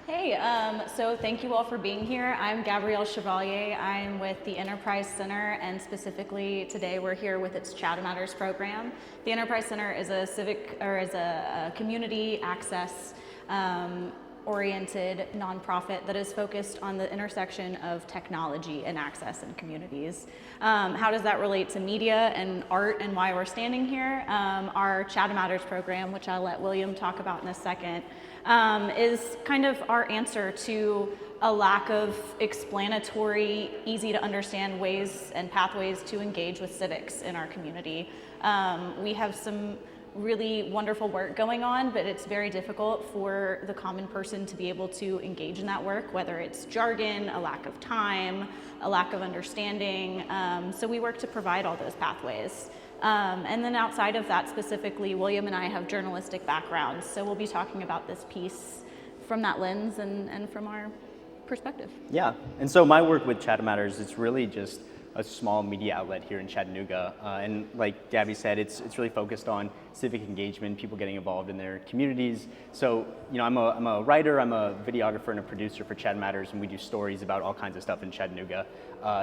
Hey, so thank you all for being here. I'm Gabrielle Chevalier. I'm with the Enterprise Center, and specifically today we're here with its Chattamatters program. The Enterprise Center is a community access oriented nonprofit that is focused on the intersection of technology and access in communities. How does that relate to media and art and why we're standing here? Our Chattamatters program, which I'll let William talk about in a second, is kind of our answer to a lack of explanatory, easy to understand ways and pathways to engage with civics in our community. We have some really wonderful work going on, but it's very difficult for the common person to be able to engage in that work, whether it's jargon, a lack of time, a lack of understanding. So we work to provide all those pathways. And then outside of that specifically, William and I have journalistic backgrounds, so we'll be talking about this piece from that lens and from our perspective. Yeah, and so my work with Chattamatters, it's really just a small media outlet here in Chattanooga. And like Gabby said, it's really focused on civic engagement, people getting involved in their communities. So, you know, I'm a writer, I'm a videographer and a producer for Chattamatters, and we do stories about all kinds of stuff in Chattanooga.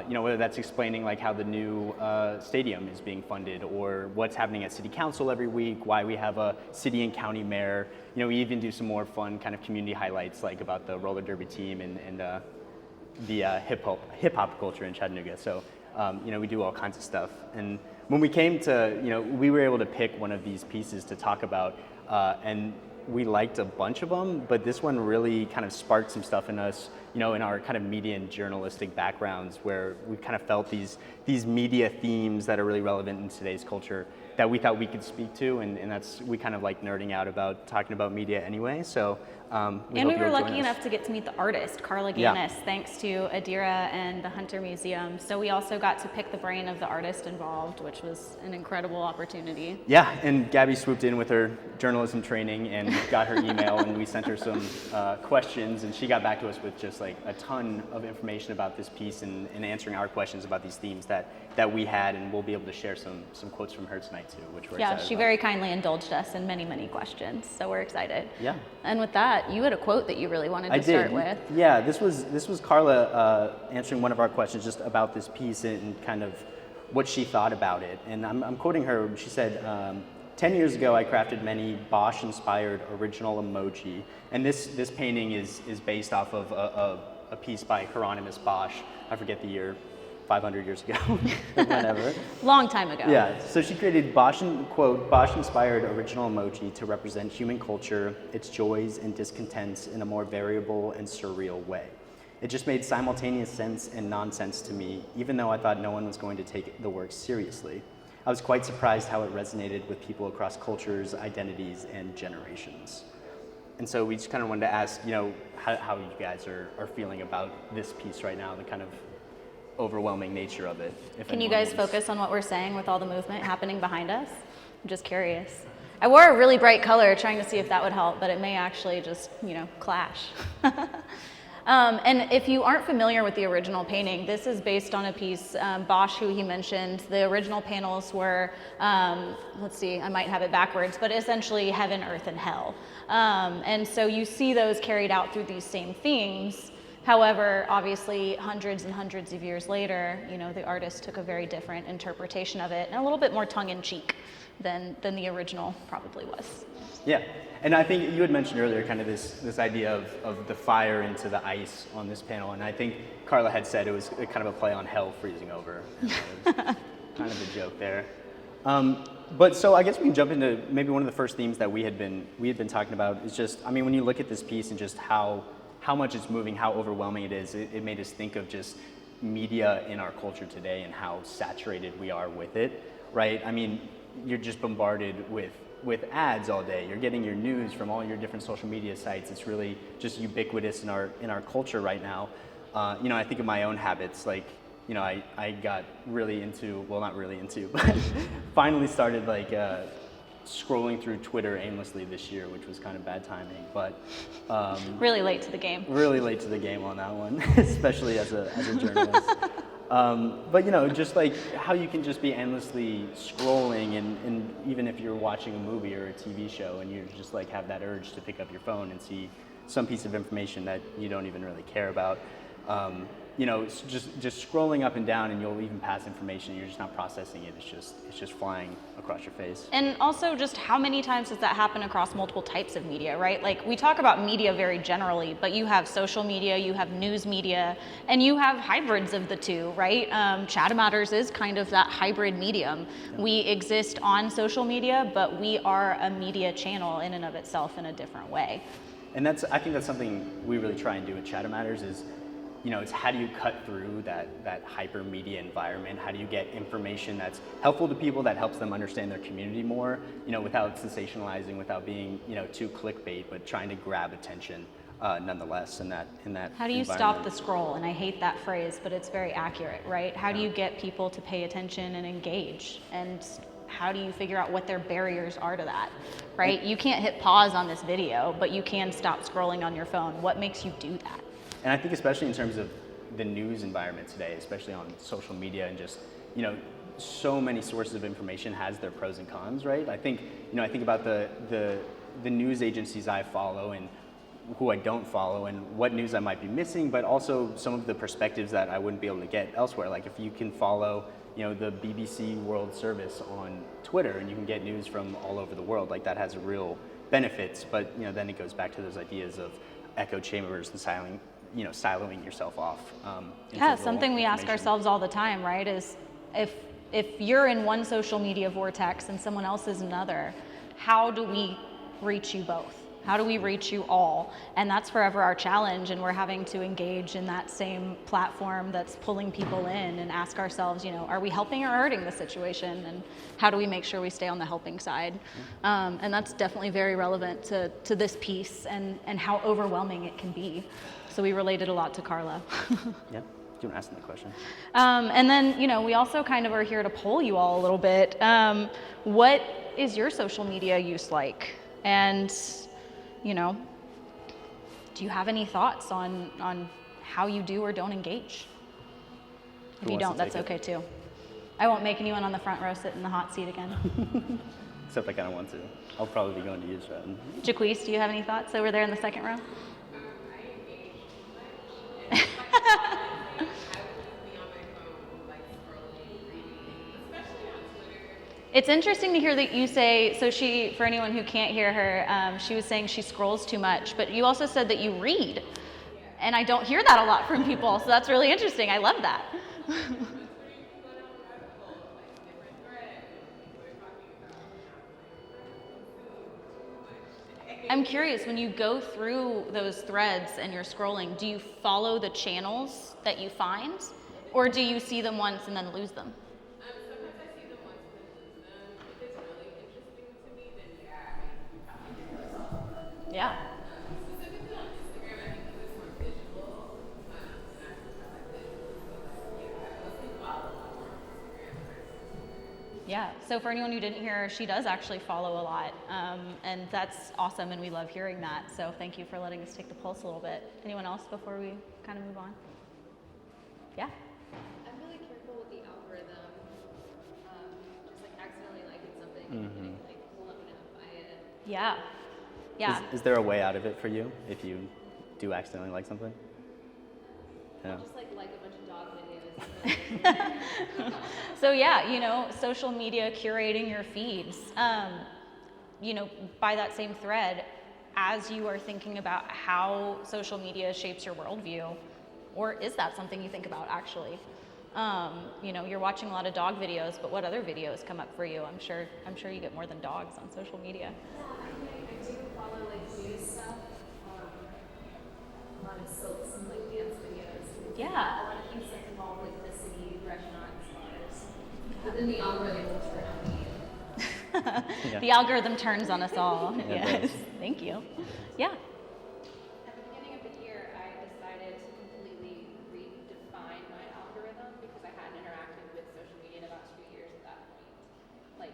You know, whether that's explaining like how the new stadium is being funded, or what's happening at city council every week, why we have a city and county mayor. You know, we even do some more fun kind of community highlights, like about the roller derby team and the hip hop culture in Chattanooga. So, you know, we do all kinds of stuff. And when we came to, you know, we were able to pick one of these pieces to talk about, and we liked a bunch of them, but this one really kind of sparked some stuff in us, you know, in our kind of media and journalistic backgrounds, where we kind of felt these media themes that are really relevant in today's culture that we thought we could speak to, and that's, we kind of like nerding out about talking about media anyway. So we were lucky enough to get to meet the artist, Carl Marilynn, thanks to Adira and the Hunter Museum. So we also got to pick the brain of the artist involved, which was an incredible opportunity. Yeah, and Gabby swooped in with her journalism training and got her email, and we sent her some questions, and she got back to us with just like a ton of information about this piece and answering our questions about these themes that we had, and we'll be able to share some quotes from her tonight too, which we're excited she about. very kindly indulged us in many questions, so we're excited. Yeah. And with that, you had a quote that you really wanted to start with. Yeah, this was Carla answering one of our questions just about this piece and kind of what she thought about it. And I'm quoting her. She said, 10 years ago, I crafted many Bosch-inspired original emoji. And this painting is based off of a piece by Hieronymus Bosch. I forget the year, 500 years ago, whatever. Long time ago. Yeah, so she created Bosch-inspired original emoji to represent human culture, its joys and discontents in a more variable and surreal way. It just made simultaneous sense and nonsense to me, even though I thought no one was going to take the work seriously. I was quite surprised how it resonated with people across cultures, identities, and generations. And so we just kind of wanted to ask, you know, how you guys are feeling about this piece right now, the kind of overwhelming nature of it. Can you guys focus on what we're saying with all the movement happening behind us? I'm just curious. I wore a really bright color trying to see if that would help, but it may actually just, you know, clash. And if you aren't familiar with the original painting, this is based on a piece, Bosch, who he mentioned. The original panels were, let's see, I might have it backwards, but essentially heaven, earth, and hell. And so you see those carried out through these same themes. However, obviously, hundreds and hundreds of years later, you know, the artist took a very different interpretation of it, and a little bit more tongue-in-cheek than the original probably was. Yeah, and I think you had mentioned earlier kind of this idea of the fire into the ice on this panel, and I think Carla had said it was kind of a play on hell freezing over. Kind of a joke there. But so I guess we can jump into maybe one of the first themes that we had been talking about is just, I mean, when you look at this piece and just how much it's moving, how overwhelming it is, it made us think of just media in our culture today and how saturated we are with it, right? I mean, you're just bombarded with ads all day. You're getting your news from all your different social media sites. It's really just ubiquitous in our culture right now. You know, I think of my own habits, like, you know, I got really into, well, not really into, but finally started like scrolling through Twitter aimlessly this year, which was kind of bad timing, but really late to the game. Really late to the game on that one, especially as a journalist. But you know, just like how you can just be endlessly scrolling, and even if you're watching a movie or a TV show, and you just like have that urge to pick up your phone and see some piece of information that you don't even really care about. It's just scrolling up and down, and you'll even pass information. You're just not processing it. It's just flying across your face. And also, just how many times does that happen across multiple types of media, right? Like, we talk about media very generally, but you have social media, you have news media, and you have hybrids of the two, right? Chattamatters is kind of that hybrid medium. Yeah. We exist on social media, but we are a media channel in and of itself in a different way. And I think that's something we really try and do at Chattamatters is, it's how do you cut through that hyper media environment? How do you get information that's helpful to people, that helps them understand their community more, without sensationalizing, without being, too clickbait, but trying to grab attention nonetheless in that How do you stop the scroll? And I hate that phrase, but it's very accurate, right? How do you get people to pay attention and engage? And how do you figure out what their barriers are to that, right? You can't hit pause on this video, but you can stop scrolling on your phone. What makes you do that? And I think especially in terms of the news environment today, especially on social media and just, so many sources of information has their pros and cons, right? I think about the news agencies I follow and who I don't follow and what news I might be missing, but also some of the perspectives that I wouldn't be able to get elsewhere. Like if you can follow, the BBC World Service on Twitter and you can get news from all over the world, like that has real benefits, but then it goes back to those ideas of echo chambers and siloing yourself off. Yeah, something we ask ourselves all the time, right, is if you're in one social media vortex and someone else is another, how do we reach you both? How do we reach you all? And that's forever our challenge, and we're having to engage in that same platform that's pulling people in and ask ourselves, are we helping or hurting the situation? And how do we make sure we stay on the helping side? And that's definitely very relevant to this piece and how overwhelming it can be. So we related a lot to Carla. Yeah, do you want to ask them the question? And then, we also kind of are here to poll you all a little bit. What is your social media use like? And, do you have any thoughts on how you do or don't engage? If you don't, that's okay too. I won't make anyone on the front row sit in the hot seat again. Except I kind of want to. I'll probably be going to use that. Jaquise, do you have any thoughts over there in the second row? It's interesting to hear that you say, so for anyone who can't hear her, she was saying she scrolls too much, but you also said that you read. And I don't hear that a lot from people, so that's really interesting. I love that. I'm curious, when you go through those threads and you're scrolling, do you follow the channels that you find? Or do you see them once and then lose them? Sometimes I see them once and then lose them. If it's really interesting to me, then Yeah. Specifically on Instagram, I think because it's more visual, and I prefer that visual. So I mostly follow a lot more on Instagram. Yeah, so for anyone who didn't hear, she does actually follow a lot, and that's awesome, and we love hearing that. So thank you for letting us take the pulse a little bit. Anyone else before we kind of move on? Yeah? I'm really careful with the algorithm, just like accidentally liking something and getting like blown up by it. Yeah. Yeah. Is there a way out of it for you if you do accidentally like something? I'll just like a bunch of dog videos. So yeah, social media curating your feeds. By that same thread, as you are thinking about how social media shapes your worldview, or is that something you think about actually? You're watching a lot of dog videos, but what other videos come up for you? I'm sure you get more than dogs on social media. I do follow like news stuff, a lot of soaps and like dance videos. Yeah. A lot of things that involve like the city, restaurants, bars. But then the algorithm will turn on me. Yeah. The algorithm turns on us all. Yeah, Yes. Thank you. Yeah. At the beginning of the year, I decided to completely redefine my algorithm because I hadn't interacted with social media in about 2 years at that point. Like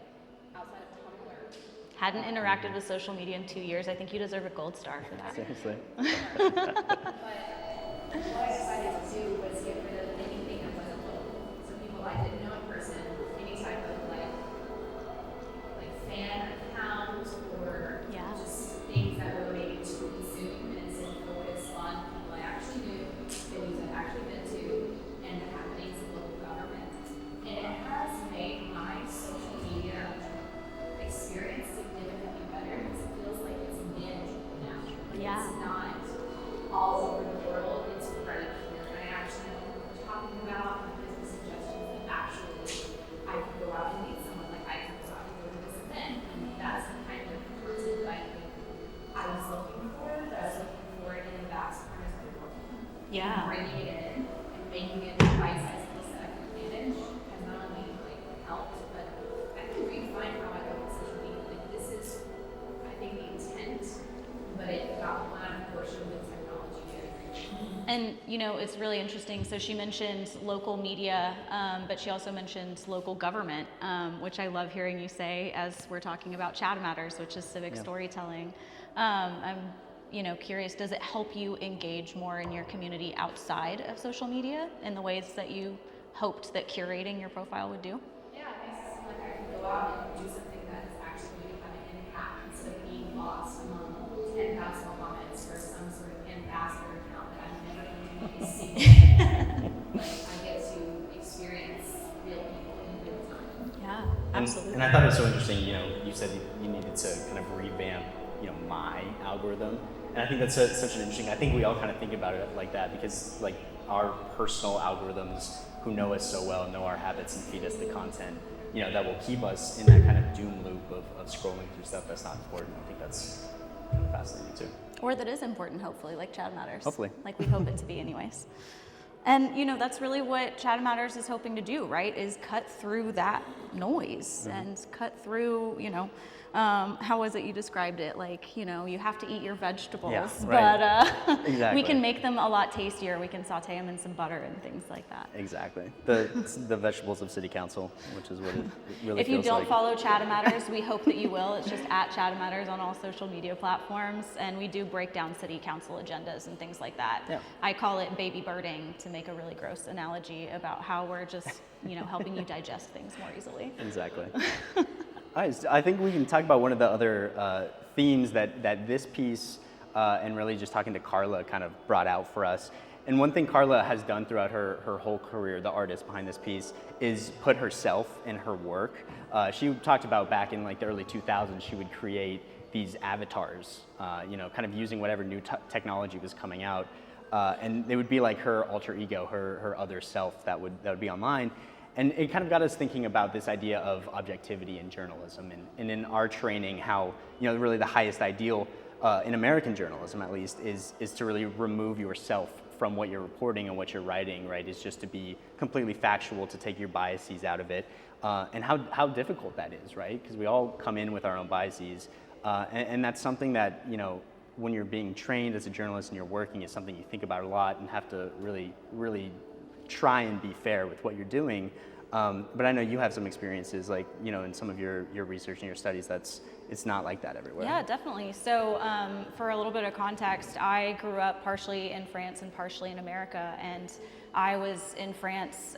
outside of Tumblr. Hadn't interacted with social media in 2 years. I think you deserve a gold star for that. Seriously. But what I decided to do was get rid of anything that wasn't local. So people I didn't know in person, any type of like fan account or Yeah. just things that were related to consume and sit Yeah. It's not all over the world, it's right here. And I actually know what we're talking about, and business suggestions that actually I could go out and meet someone, like I could go out and go to this event. And that's the kind of content that I think I was looking for, that I was looking for it in the vast part of the world. Yeah. Bringing it in and making it a bite-sized piece that I can manage has not only like helped, but I can redefine how I go with social media. Like this is, I think, the intent, but it got blown out of proportion with technology. And you know, it's really interesting. So she mentioned local media, but she also mentioned local government, which I love hearing you say as we're talking about Chattamatters, which is civic storytelling. I'm curious, does it help you engage more in your community outside of social media in the ways that you hoped that curating your profile would do? Yeah, it makes it seem like I can go out and do something that is actually going to have an impact instead of being lost among 10,000 comments for some sort of ambassador account that I'm never going to see. Like I get to experience real people in real time. Yeah, And, absolutely. and I thought it was so interesting, you said you needed to kind of revamp, my algorithm. And I think that's such an interesting, I think we all kind of think about it like that because like our personal algorithms who know us so well, know our habits and feed us the content, that will keep us in that kind of doom loop of scrolling through stuff that's not important. I think that's kind of fascinating too. Or that is important, hopefully, like Chattamatters. Hopefully. Like we hope it to be anyways. And that's really what Chattamatters is hoping to do, right? Is cut through that noise and cut through, how was it you described it? Like, you have to eat your vegetables, Yeah, right. but Exactly. we can make them a lot tastier. We can saute them in some butter and things like that. Exactly. The vegetables of city council, which is what it really If you feels don't like. follow Chattamatters, we hope that you will. It's just at Chattamatters on all social media platforms, and we do break down city council agendas and things like that. Yeah. I call it baby birding to make a really gross analogy about how we're just, helping you digest things more easily. Exactly. I think we can talk about one of the other themes that this piece and really just talking to Carla kind of brought out for us. And one thing Carla has done throughout her whole career, the artist behind this piece, is put herself in her work. She talked about back in like the early 2000s, she would create these avatars, kind of using whatever new technology was coming out. And they would be like her alter ego, her other self that would be online. And it kind of got us thinking about this idea of objectivity in journalism and in our training, how, really the highest ideal in American journalism, at least, is to really remove yourself from what you're reporting and what you're writing, right? Is just to be completely factual, to take your biases out of it. And how difficult that is, right? Because we all come in with our own biases. And that's something that, when you're being trained as a journalist and you're working, is something you think about a lot and have to really, really try and be fair with what you're doing. But I know you have some experiences, like, in some of your research and your studies, it's not like that everywhere. Yeah, definitely. So for a little bit of context, I grew up partially in France and partially in America, and I was in France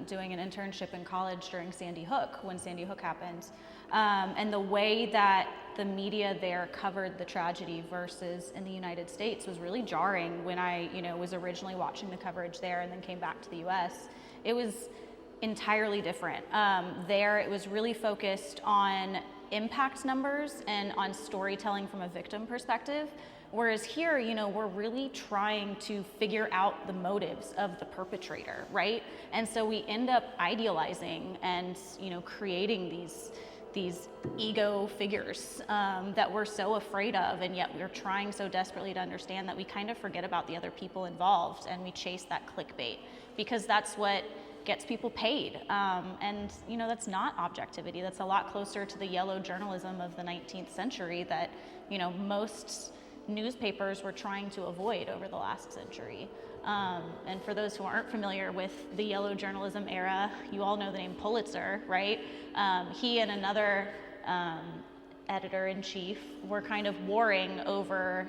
doing an internship in college during Sandy Hook, when Sandy Hook happened. And the way that the media there covered the tragedy versus in the United States was really jarring when I, was originally watching the coverage there and then came back to the US. It was entirely different. There, it was really focused on impact numbers and on storytelling from a victim perspective. Whereas here, we're really trying to figure out the motives of the perpetrator, right? And so we end up idealizing and, creating these ego figures that we're so afraid of, and yet we're trying so desperately to understand that we kind of forget about the other people involved, and we chase that clickbait because that's what gets people paid. And that's not objectivity. That's a lot closer to the yellow journalism of the 19th century that most newspapers were trying to avoid over the last century. And for those who aren't familiar with the yellow journalism era, you all know the name Pulitzer, right? He and another editor-in-chief were kind of warring over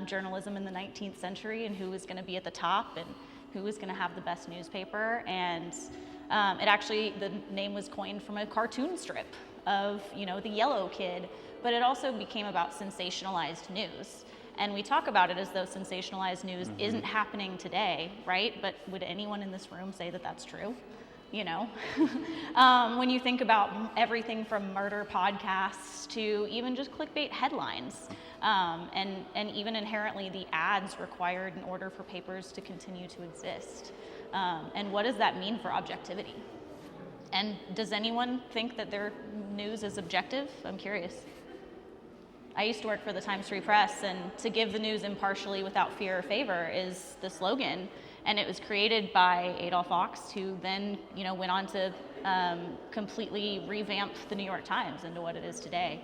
journalism in the 19th century and who was going to be at the top and who was going to have the best newspaper. And the name was coined from a cartoon strip of, the yellow kid, but it also became about sensationalized news. And we talk about it as though sensationalized news isn't happening today, right? But would anyone in this room say that that's true? you know. When you think about everything from murder podcasts to even just clickbait headlines, and even inherently the ads required in order for papers to continue to exist. And what does that mean for objectivity? And does anyone think that their news is objective? I'm curious. I used to work for the Times Free Press, and to give the news impartially without fear or favor is the slogan. And it was created by Adolph Fox, who then, you know, went on to completely revamp the New York Times into what it is today.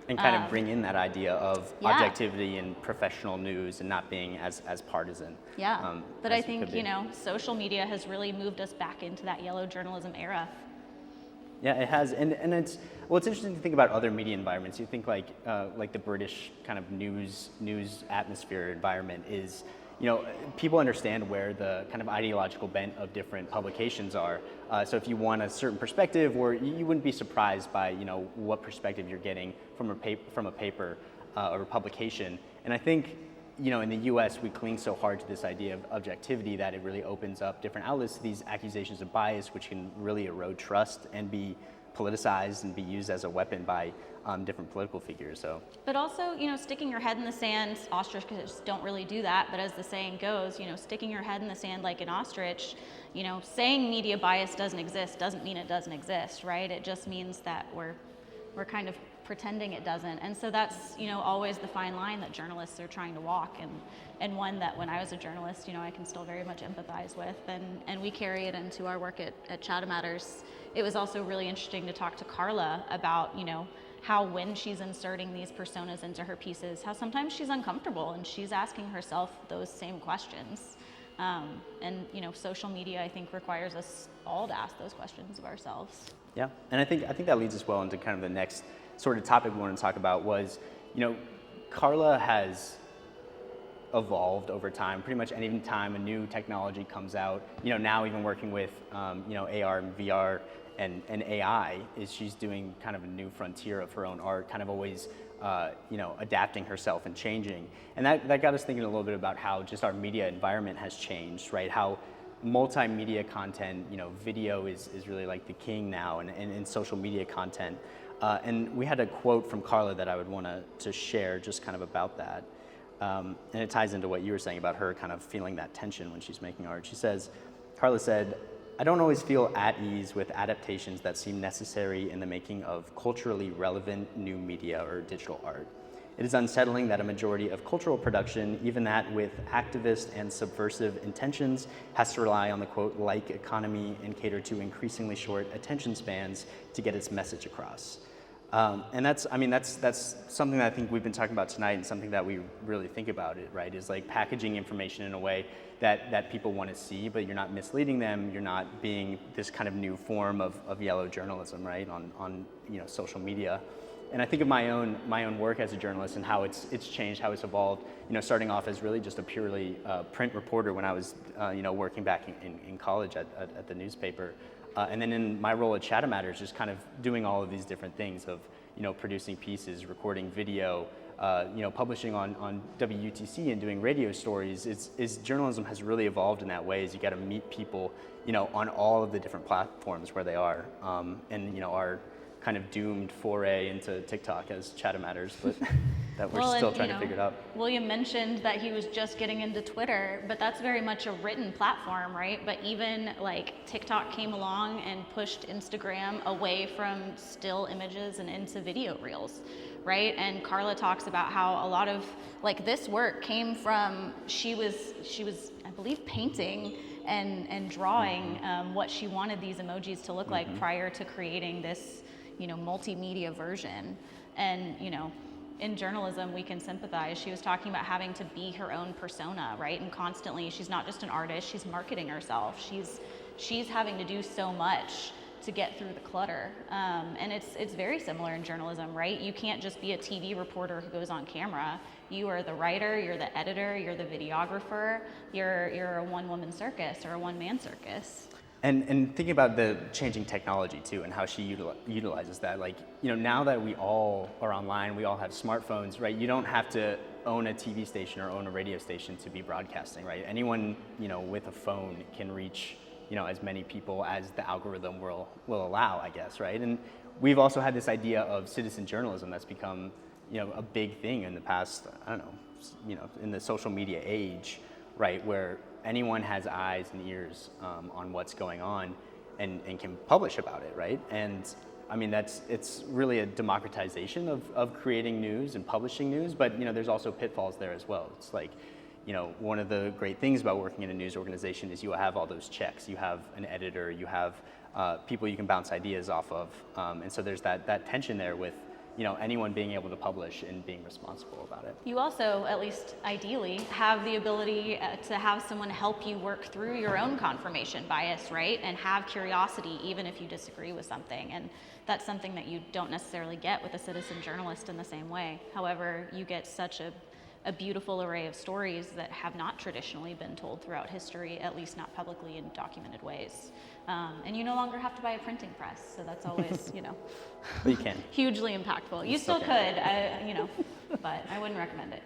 And kind of bring in that idea of Yeah. objectivity and professional news and not being as partisan. Yeah, but as I it think, could be. you know, social media has really moved us back into that yellow journalism era. Yeah, it has, and it's interesting to think about other media environments. You think like the British kind of news atmosphere environment is, you know, people understand where the kind of ideological bent of different publications are. So if you want a certain perspective, or you wouldn't be surprised by, you know, what perspective you're getting from a paper or a publication. And I think, you know, in the U.S. we cling so hard to this idea of objectivity that it really opens up different outlets to these accusations of bias, which can really erode trust and be politicized and be used as a weapon by different political figures. So, But also, you know, sticking your head in the sand, ostriches don't really do that, but as the saying goes, you know, sticking your head in the sand like an ostrich, you know, saying media bias doesn't exist doesn't mean it doesn't exist, right? It just means that we're kind of pretending it doesn't. And so that's, you know, always the fine line that journalists are trying to walk, and one that when I was a journalist, you know, I can still very much empathize with, and we carry it into our work at Chattamatters. It was also really interesting to talk to Carla about, you know, how when she's inserting these personas into her pieces, how sometimes she's uncomfortable and she's asking herself those same questions. And, you know, social media, I think, requires us all to ask those questions of ourselves. yeah, and I think that leads us well into kind of the next sort of topic we want to talk about was, you know, Carla has evolved over time. Pretty much any time a new technology comes out, you know, now even working with, you know, AR and VR and AI, is she's doing kind of a new frontier of her own art, kind of always, you know, adapting herself and changing. And that got us thinking a little bit about how just our media environment has changed, right? How multimedia content, you know, video is really like the king now, and social media content. And we had a quote from Carla that I would want to share just kind of about that. And it ties into what you were saying about her kind of feeling that tension when she's making art. She says, Carla said, "I don't always feel at ease with adaptations that seem necessary in the making of culturally relevant new media or digital art. It is unsettling that a majority of cultural production, even that with activist and subversive intentions, has to rely on the quote, like economy and cater to increasingly short attention spans to get its message across." And that's something that I think we've been talking about tonight, and something that we really think about it, right? Is like packaging information in a way that people want to see, but you're not misleading them. You're not being this kind of new form of yellow journalism, right? On you know, social media. And I think of my own work as a journalist and how it's changed, how it's evolved. You know, starting off as really just a purely print reporter when I was you know, working back in college at the newspaper. And then in my role at Chattamatters, just kind of doing all of these different things of, you know, producing pieces, recording video, you know, publishing on WUTC and doing radio stories. Journalism has really evolved in that way. Is you got to meet people, you know, on all of the different platforms where they are, and you know, our kind of doomed foray into TikTok as Chattamatters, but that we're still trying to figure it out. William mentioned that he was just getting into Twitter, but that's very much a written platform, right? But even like TikTok came along and pushed Instagram away from still images and into video reels, right? And Carla talks about how a lot of like this work came from, she was I believe painting and drawing what she wanted these emojis to look like prior to creating this, you know, multimedia version. And, you know, in journalism, we can sympathize. She was talking about having to be her own persona, right? And constantly, she's not just an artist, she's marketing herself. She's having to do so much to get through the clutter. And it's very similar in journalism, right? You can't just be a TV reporter who goes on camera. You are the writer, you're the editor, you're the videographer, you're a one-woman circus or a one-man circus. And thinking about the changing technology too, and how she utilizes that, like, you know, now that we all are online, we all have smartphones, right? You don't have to own a TV station or own a radio station to be broadcasting, right? Anyone, you know, with a phone can reach as many people as the algorithm will allow, I guess, right? And we've also had this idea of citizen journalism that's become, a big thing in the past, I don't know, in the social media age, right, where anyone has eyes and ears on what's going on and can publish about it, right? And I mean, it's really a democratization of creating news and publishing news, but there's also pitfalls there as well. It's like, one of the great things about working in a news organization is you have all those checks. You have an editor, you have people you can bounce ideas off of, and so there's that tension there with anyone being able to publish and being responsible about it. You also, at least ideally, have the ability to have someone help you work through your own confirmation bias, right? And have curiosity even if you disagree with something. And that's something that you don't necessarily get with a citizen journalist in the same way. However, you get such a beautiful array of stories that have not traditionally been told throughout history, at least not publicly in documented ways. And you no longer have to buy a printing press, so that's always, But you can. hugely impactful. You still could, but I wouldn't recommend it.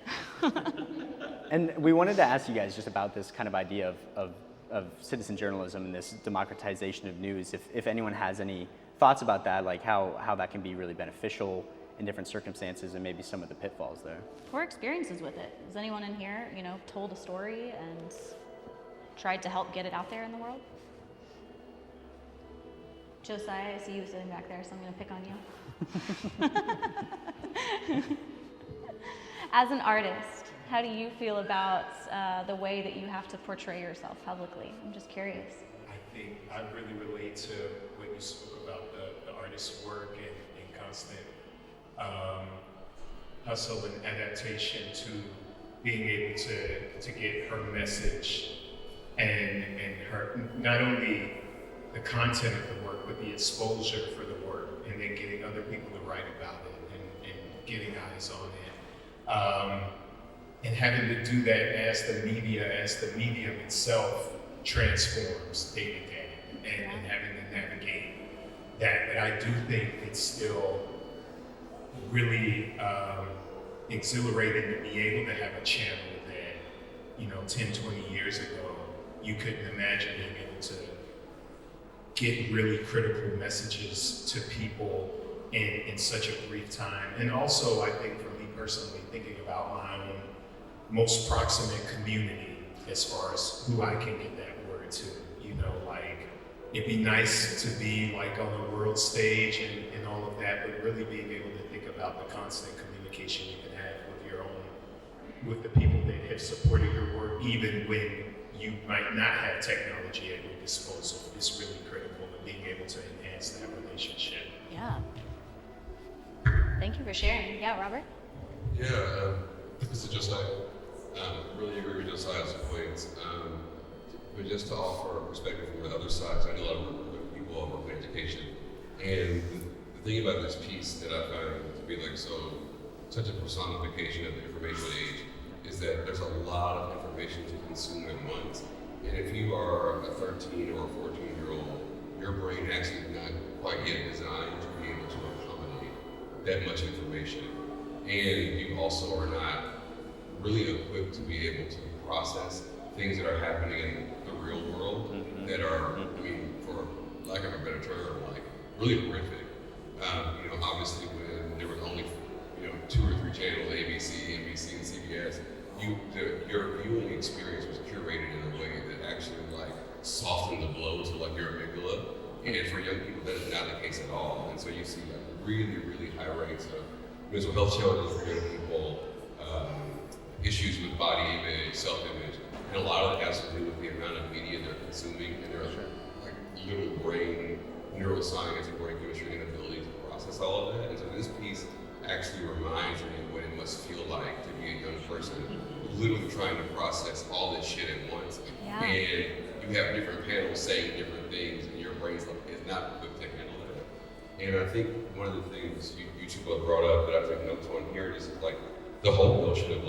And we wanted to ask you guys just about this kind of idea of citizen journalism and this democratization of news, if anyone has any thoughts about that, like how that can be really beneficial in different circumstances and maybe some of the pitfalls there. Or experiences with it. Has anyone in here, told a story and tried to help get it out there in the world? Josiah, I see you sitting back there, so I'm going to pick on you. As an artist, how do you feel about the way that you have to portray yourself publicly? I'm just curious. I think I really relate to what you spoke about, the artist's work and constant hustle and adaptation to being able to get her message and her, not only the content of the work, but the exposure for the work, and then getting other people to write about it and getting eyes on it. And having to do that as the medium itself transforms day to day, and having to navigate that. But I do think it's still really exhilarating to be able to have a channel that, 10, 20 years ago, you couldn't imagine being able to get really critical messages to people in such a brief time. And also, I think for me personally, thinking about my own most proximate community as far as who I can get that word to, it'd be nice to be like on the world stage and all of that, but really being able to think about the constant communication you can have with the people that have supported your work, even when you might not have technology at your disposal. It's really critical in being able to enhance that relationship. Yeah. Thank you for sharing. Yeah, Robert? Yeah, this is Josiah. Really agree with Josiah's points. But just to offer a perspective from the other side, I do a lot of work with people on work education. And the thing about this piece that I find to be such a personification of the information age is that there's a lot of information to consume at once. And if you are a 13 or a 14-year-old, your brain actually is not quite yet designed to be able to accommodate that much information. And you also are not really equipped to be able to process things that are happening in the real world that are, for lack of a better term, really horrific. Obviously when there was only, 2 or 3 channels, ABC, NBC, and CBS, your viewing experience was curated in a way that actually softened the blow to your amygdala. And for young people, that is not the case at all. And so you see really, really high rates of mental health challenges for young people, issues with body image, self-image, and a lot of it has to do with the amount of media they're consuming and their little brain neuroscience and brain chemistry and ability to process all of that. And so this piece actually reminds me of what it must feel like to be a young person literally trying to process all this shit at once. Yeah. And you have different panels saying different things, and your brain's is not equipped to handle that. And I think one of the things you two both brought up that I took notes on here is the whole notion of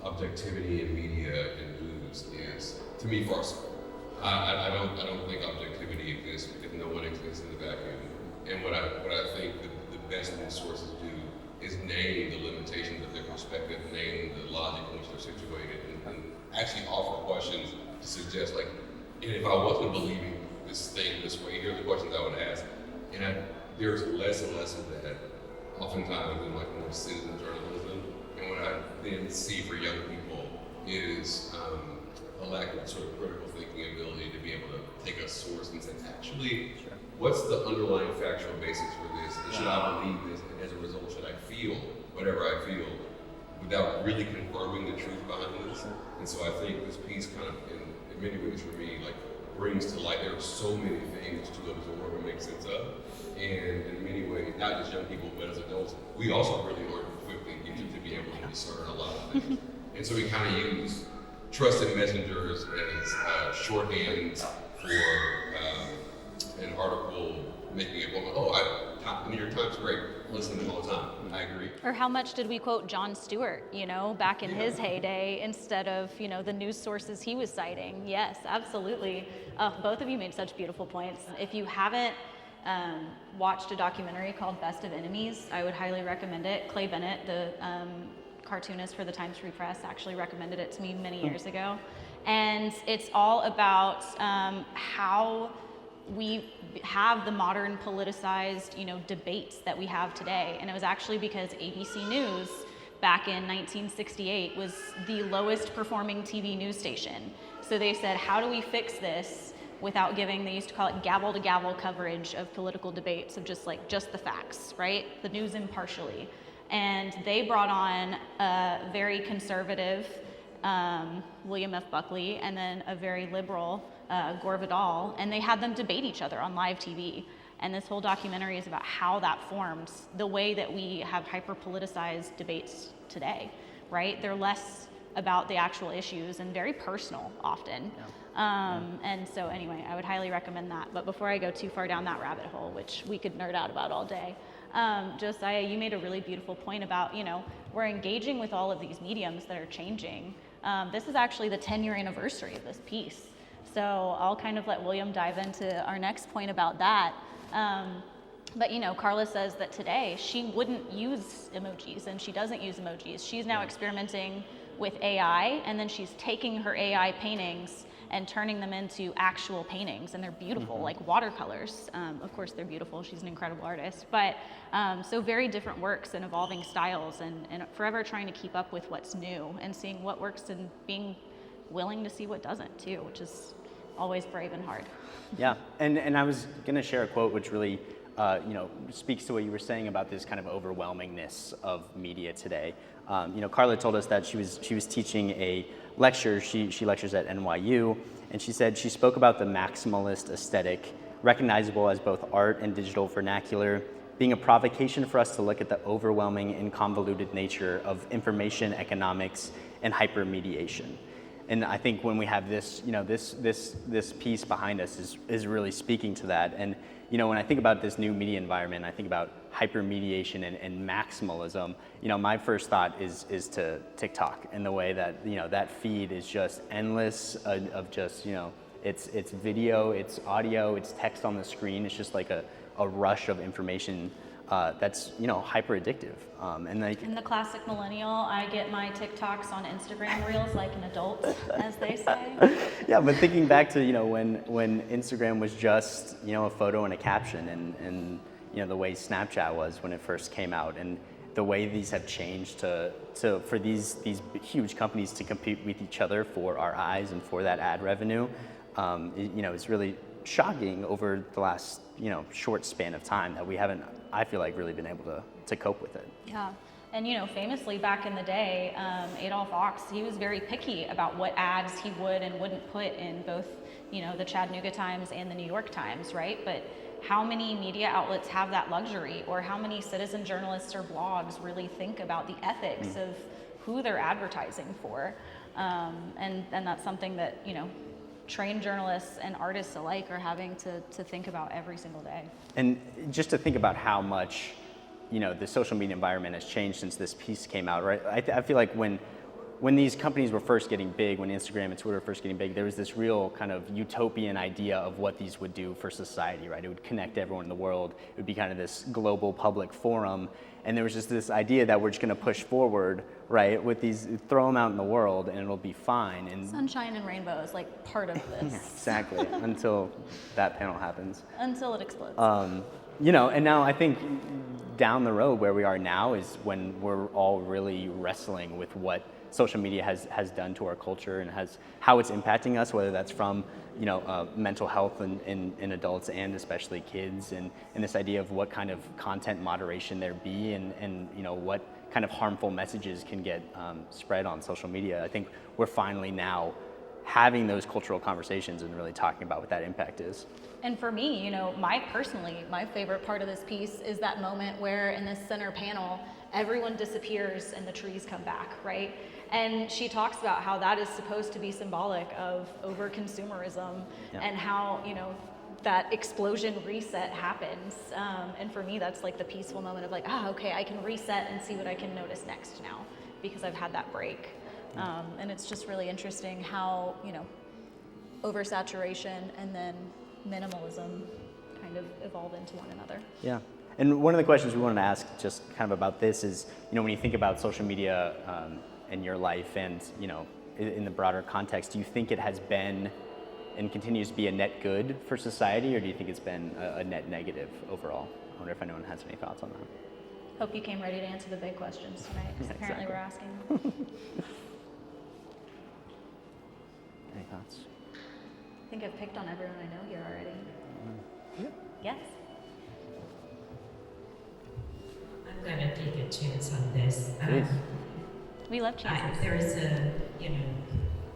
objectivity in media and news is, to me, farcical. I don't think objectivity exists if no one exists in the vacuum. And what I think the best news sources do is name the limitations of their perspective, name the logic in which they're situated, and actually offer questions to suggest And if I wasn't believing this thing this way, here are the questions I would ask. And there's less and less of that oftentimes in like more citizen journalism. And what I then see for young people is a lack of sort of critical thinking ability to be able to take a source and say, actually, what's the underlying factual basis for this? And should I believe this? And as a result, should I feel whatever I feel without really confirming the truth behind this? And so I think this piece kind of, in many ways for me, like brings to light, there are so many things to absorb and make sense of. And in many ways, not just young people, but as adults, we also really aren't equipped and gifted to be able to discern a lot of things. And so we kind of use trusted messengers as shorthand for an article making it, the New York Times, great, listen to them all the time. I agree. Or how much did we quote Jon Stewart, back in his heyday instead of, the news sources he was citing? Yes, absolutely. Both of you made such beautiful points. If you haven't watched a documentary called Best of Enemies, I would highly recommend it. Clay Bennett, the cartoonist for the Times Free Press, actually recommended it to me many years ago. And it's all about how we have the modern politicized, debates that we have today. And it was actually because ABC News back in 1968 was the lowest performing TV news station. So they said, how do we fix this without giving, they used to call it gavel to gavel coverage of political debates of just the facts, right? The news impartially. And they brought on a very conservative William F. Buckley and then a very liberal Gore Vidal, and they had them debate each other on live TV. And this whole documentary is about how that formed the way that we have hyper-politicized debates today, right? They're less about the actual issues and very personal often. And so anyway, I would highly recommend that. But before I go too far down that rabbit hole, which we could nerd out about all day, Josiah, you made a really beautiful point about, we're engaging with all of these mediums that are changing. This is actually the 10-year anniversary of this piece. So I'll kind of let William dive into our next point about that. But Carla says that today she wouldn't use emojis, and she doesn't use emojis. She's now experimenting with AI, and then she's taking her AI paintings and turning them into actual paintings, and they're beautiful, like watercolors. Of course, they're beautiful. She's an incredible artist. But so very different works and evolving styles, and forever trying to keep up with what's new and seeing what works and being willing to see what doesn't too, which is always brave and hard. Yeah, and I was going to share a quote which really, speaks to what you were saying about this kind of overwhelmingness of media today. Carla told us that she was teaching a lecture. She lectures at NYU, and she said she spoke about the maximalist aesthetic, recognizable as both art and digital vernacular, being a provocation for us to look at the overwhelming and convoluted nature of information economics and hypermediation. And I think when we have this, this piece behind us is really speaking to that. And when I think about this new media environment, I think about hypermediation and maximalism. My first thought is to TikTok and the way that that feed is just endless of just it's video, it's audio, it's text on the screen. It's just like a rush of information. That's hyper addictive, and like in the classic millennial, I get my TikToks on Instagram Reels like an adult, as they say. Yeah, but thinking back to when Instagram was just a photo and a caption, and the way Snapchat was when it first came out, and the way these have changed to for these huge companies to compete with each other for our eyes and for that ad revenue, it's really shocking over the last short span of time that we haven't, I feel like, really been able to cope with it. Yeah, and famously back in the day, Adolph Ochs, he was very picky about what ads he would and wouldn't put in both the Chattanooga Times and the New York Times, right? But how many media outlets have that luxury, or how many citizen journalists or blogs really think about the ethics of who they're advertising for? And that's something that trained journalists and artists alike are having to think about every single day. And just to think about how much, the social media environment has changed since this piece came out, right? I feel like when when these companies were first getting big, when Instagram and Twitter were first getting big, there was this real kind of utopian idea of what these would do for society, right? It would connect everyone in the world. It would be kind of this global public forum. And there was just this idea that we're just going to push forward, right, with these, throw them out in the world and it'll be fine. And Sunshine and rainbows, like part of this. exactly, until that panel happens. Until it explodes. You know, and now I think down the road where we are now is when we're all really wrestling with what social media has done to our culture and how it's impacting us, whether that's from, you know, mental health in adults and especially kids, and this idea of what kind of content moderation there be, and you know, what kind of harmful messages can get spread on social media. I think we're finally now having those cultural conversations and really talking about what that impact is. And for me, you know, my favorite part of this piece is that moment where in this center panel, everyone disappears and the trees come back, right? And she talks about how that is supposed to be symbolic of over-consumerism, and how, you know, that explosion reset happens. And for me, that's like the peaceful moment of like, okay, I can reset and see what I can notice next now because I've had that break. And it's just really interesting how, you know, oversaturation and then minimalism kind of evolve into one another. Yeah. And one of the questions we wanted to ask just kind of about this is, you know, when you think about social media in your life and, you know, in the broader context, do you think it has been and continues to be a net good for society, or do you think it's been a net negative overall? I wonder if anyone has any thoughts on that. Hope you came ready to answer the big questions tonight, because apparently we're asking them. Any thoughts? I think I've picked on everyone I know here already. Yes? I'm going to take a chance on this. Please. We love chances. There is a, you know,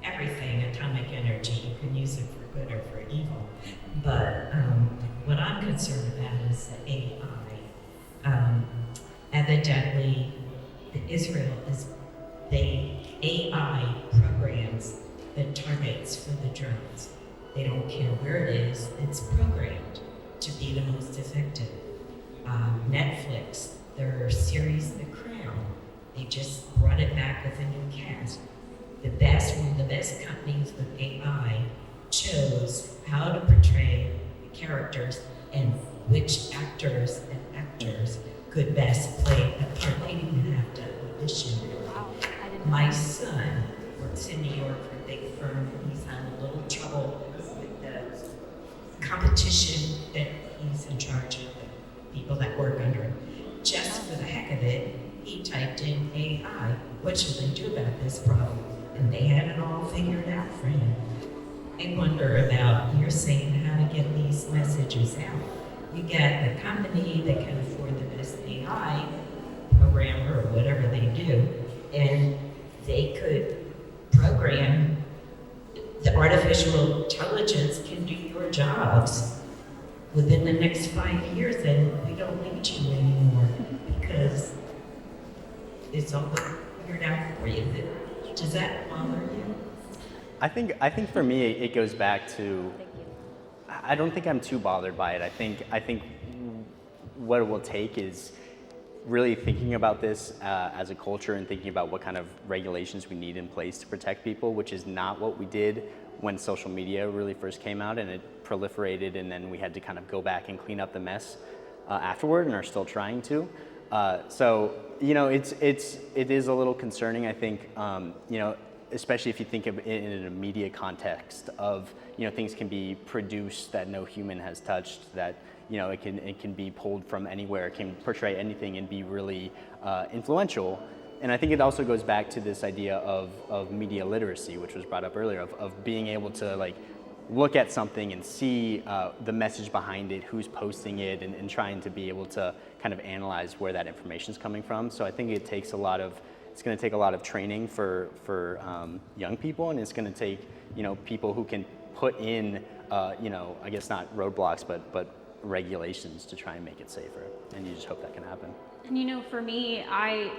everything, atomic energy, you can use it for good or for evil. But what I'm concerned about is the AI. Evidently, AI programs the targets for the drones. They don't care where it is, it's programmed to be the most effective. Netflix, their series The Crown, they just brought it back with a new cast. One of the best companies with AI chose how to portray the characters and which actors and actors could best play the part. They didn't have to audition. Wow, I didn't know. My son works in New York for a big firm. He's had a little trouble with the competition that he's in charge of, the people that work under him. Just for the heck of it, he typed in AI, what should they do about this problem? And they had it all figured out for him. I wonder about, you're saying how to get these messages out. You get the company that can afford the best AI programmer or whatever they do, and they could program the artificial intelligence can do your jobs within the next 5 years, and we don't need you anymore because it's all figured out for you. Does that bother you? I think for me it goes back to, I don't think I'm too bothered by it. I think what it will take is really thinking about this as a culture and thinking about what kind of regulations we need in place to protect people, which is not what we did when social media really first came out and it proliferated, and then we had to kind of go back and clean up the mess afterward, and are still trying to. So, you know, it is a little concerning, I think, you know, especially if you think of it in a media context of, you know, things can be produced that no human has touched, that, you know, it can be pulled from anywhere, it can portray anything and be really influential. And I think it also goes back to this idea of media literacy, which was brought up earlier, of being able to like look at something and see the message behind it, who's posting it, and trying to be able to kind of analyze where that information is coming from. So I think it's going to take a lot of training for young people, and it's going to take, you know, people who can put in, you know, I guess not roadblocks, but regulations to try and make it safer. And you just hope that can happen. And you know, for me, I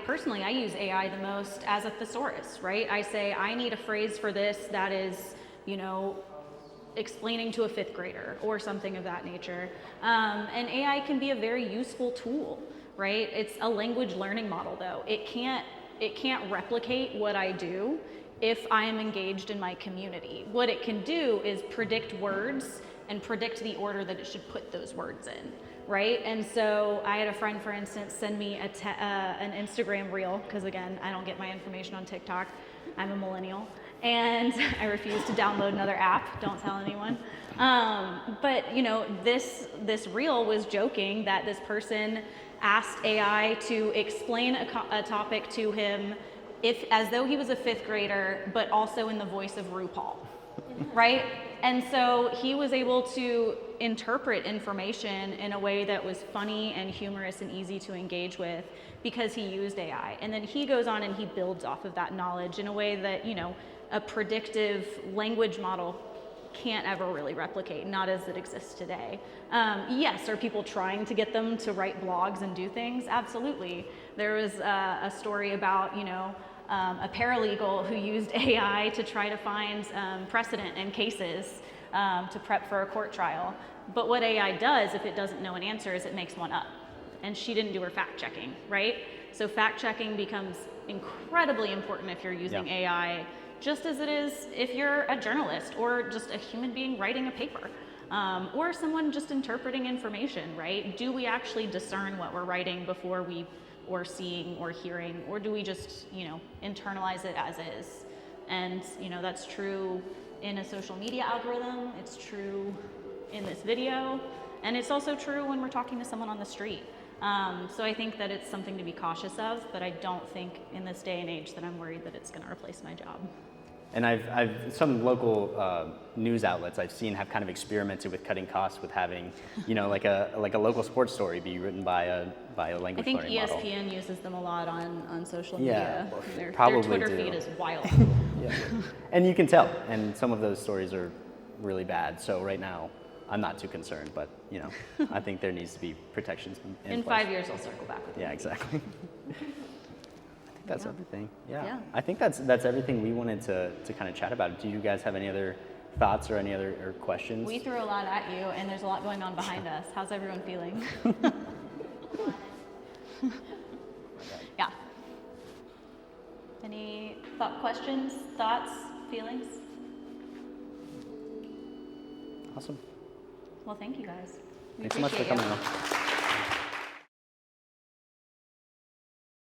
use AI the most as a thesaurus, right? I say, I need a phrase for this that is, you know, explaining to a fifth grader or something of that nature. And AI can be a very useful tool, right? It's a language learning model though. It can't it can't replicate what I do if I am engaged in my community. What it can do is predict words and predict the order that it should put those words in, right? And so I had a friend, for instance, send me an Instagram reel, because again, I don't get my information on TikTok. I'm a millennial, and I refuse to download another app. Don't tell anyone. But you know, this reel was joking that this person asked AI to explain a topic to him as though he was a 5th grader, but also in the voice of RuPaul, right? And so he was able to interpret information in a way that was funny and humorous and easy to engage with because he used AI. And then he goes on and he builds off of that knowledge in a way that, you know, a predictive language model can't ever really replicate, not as it exists today. Yes, are people trying to get them to write blogs and do things? Absolutely. There was a story about, you know, a paralegal who used AI to try to find precedent in cases to prep for a court trial. But what AI does, if it doesn't know an answer, is it makes one up. And she didn't do her fact checking, right? So fact checking becomes incredibly important if you're using AI, just as it is if you're a journalist or just a human being writing a paper, or someone just interpreting information, right? Do we actually discern what we're writing before we or seeing or hearing, or do we just, you know, internalize it as is? And, you know, that's true in a social media algorithm, it's true in this video, and it's also true when we're talking to someone on the street. So I think that it's something to be cautious of, but I don't think in this day and age that I'm worried that it's gonna replace my job. And I've some local news outlets I've seen have kind of experimented with cutting costs with having, you know, like a local sports story be written by a language learning model. I think ESPN uses them a lot on social Yeah, media. Their probably Twitter do. feed is wild. Yeah. And you can tell, and some of those stories are really bad. So right now, I'm not too concerned, but you know, I think there needs to be protections in place. 5 years, I'll circle back with you. Yeah, exactly. I think that's everything. Yeah. Yeah. I think that's everything we wanted to kind of chat about. Do you guys have any other thoughts or any other questions? We threw a lot at you, and there's a lot going on behind us. How's everyone feeling? Yeah. Any questions, thoughts, feelings? Awesome. Well, thank you guys. We Thanks so much for appreciate coming you. on.